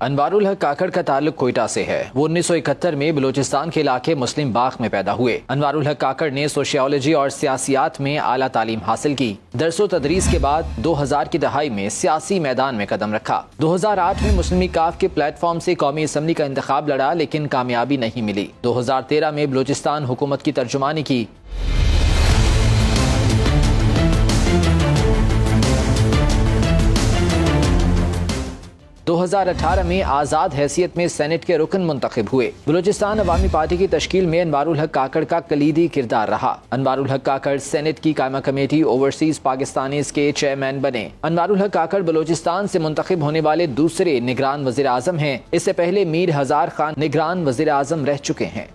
انوار الحق کاکڑ کا تعلق کوئٹہ سے ہے۔ وہ 1971 میں بلوچستان کے علاقے مسلم باغ میں پیدا ہوئے۔ انوار الحق کاکڑ نے سوشیالوجی اور سیاسیات میں اعلیٰ تعلیم حاصل کی۔ درس و تدریس کے بعد 2000 کی دہائی میں سیاسی میدان میں قدم رکھا۔ 2008 میں مسلم کاف کے پلیٹ فارم سے قومی اسمبلی کا انتخاب لڑا لیکن کامیابی نہیں ملی۔ 2013 میں بلوچستان حکومت کی ترجمانی کی۔ 2018 میں آزاد حیثیت میں سینٹ کے رکن منتخب ہوئے۔ بلوچستان عوامی پارٹی کی تشکیل میں انوار الحق کاکڑ کا کلیدی کردار رہا۔ انوار الحق کاکڑ سینٹ کی قائمہ کمیٹی اوورسیز پاکستانیز کے چیئرمین بنے۔ انوار الحق کاکڑ بلوچستان سے منتخب ہونے والے دوسرے نگران وزیر اعظم ہیں۔ اس سے پہلے میر ہزار خان نگران وزیر اعظم رہ چکے ہیں۔